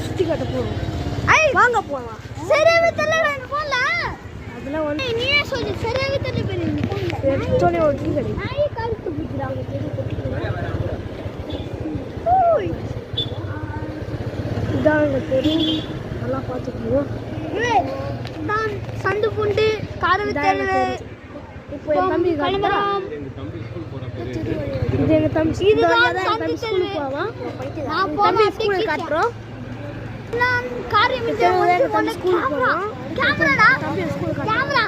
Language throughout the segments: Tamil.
சுத்தி கட்ட போறோம். வாங்க போலாம். சரியாவே தெரியல போலாம். அதெல்லாம் வந்து நீயே சொல்லு. சரியாவே தெரியல போல. எடுத்தோனே ஒரு டீ கடை. நாயே கழுத்து பிடிக்கிறாங்க. இதான் எங்க தெரு. நல்லா பார்த்துக்கணும். தான் சந்து புண்டு காரவி தெருவு. இப்போ என் தம்பி கிளம்புறோம். இது எங்க தம்பி. இதுதான் தம்பி ஸ்கூலுக்கு போவான். நான் தம்பி போறேன். ஸ்கூலுக்கு காட்டுறோம். நான் காரியம் தம்பி ஸ்கூலுக்கு போவான். கேமராடா. தம்பி ஸ்கூலுக்கு கேமரா.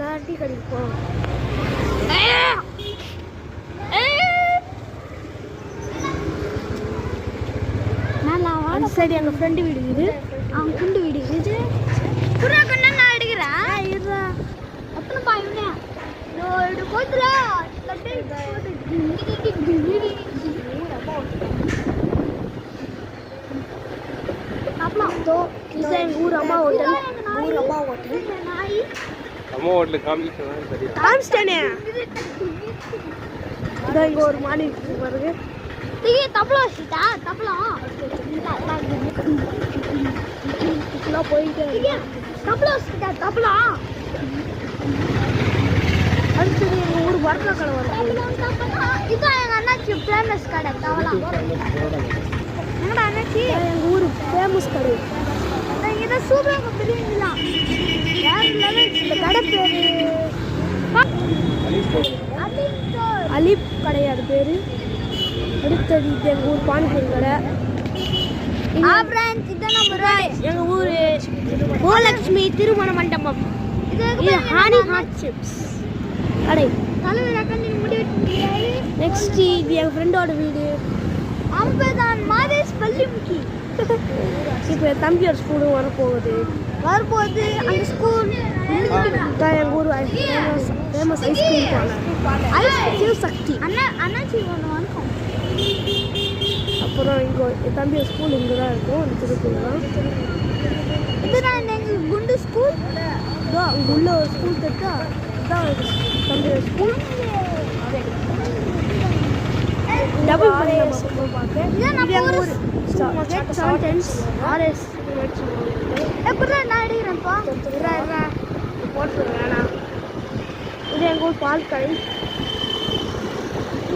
நான் டீ கடைக்கு போவோம். அந்த சைடு எங்க ஃப்ரெண்டு வீடு இது. அவன் குண்டு வீடு இது. புறா கண்ணா நான் அடிக்கிறேன். இதுடா. அத்தனை பாயுனே. இது போதுடா. லட்டை போடு. அப்பா தோ இது எங்க ஊர் அம்மா ஹோட்டல். ஊர் அம்மா ஹோட்டல். நாய். அம்மா ஹோட்டல் காமிச்சேன் சரியா. காமிச்சிட்டேனே. இதோ இங்க ஒரு மாடி இருக்கு பாருங்க. டிகே தபலா வச்சிட்டா தபலா. இதெல்லாம் போயிட்டே டிகே தபலா வச்சிட்டா தபலா. அடுத்தது எங்க ஊர் வர்ண கடை வருது. இதான் எங்க அண்ணாச்சி ஃபேமஸ் கடை தவளா. என்னடா அண்ணாச்சி? எங்க ஊர் ஃபேமஸ் கடை. இதை சூப்பராக பிரிக்கலாம். வேற லெவல். இந்த கடை பேரு அலிப் கிடையாது பேரு. அடுத்தது இது எங்க ஊர் பானிபூரி கடை. எங்க ஊர் கோலட்சுமி திருமண மண்டபம். இது ஹானி ஹாட் சிப்ஸ் கடை. நெக்ஸ்ட் இது எங்க ஃப்ரெண்டோட வீடு. அம்பதான் மாதேஷ் பள்ளிமுக்கி. இப்போ என் தம்பியோட ஸ்கூலும் வரப்போகுது. வரப்போகுது அந்த ஸ்கூல். தான் எங்கள் ஊர் ஃபேமஸ் ஐஸ்கிரீம் பார்லர் சிவசக்தி. அண்ணாச்சி ஒன்று வணக்கம். அப்புறம் இங்கே என் தம்பியோட ஸ்கூல் இங்கே தான் இருக்கும். அந்த திருப்பூர் தான். இதுதான் எங்கள் குண்டு ஸ்கூல். இதோ அங்கே உள்ள ஒரு ஸ்கூல் தட்டா இதுதான் தம்பியோட ஸ்கூல். டபுள் பார்க்க ஆர்எஸ் நான் அடிக்கிறேன்ப்பா. போட்டுருவேன். இது எங்கள் ஊர் பால் கடை.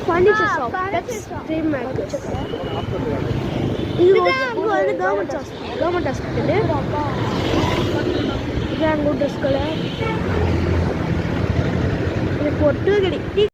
Furniture shop. இது வந்து கவர்மெண்ட் ஹாஸ்பிட்டல். இது எங்கள் ஊர் ட்ரெஸ் கடை. இது பொட்டு கடை.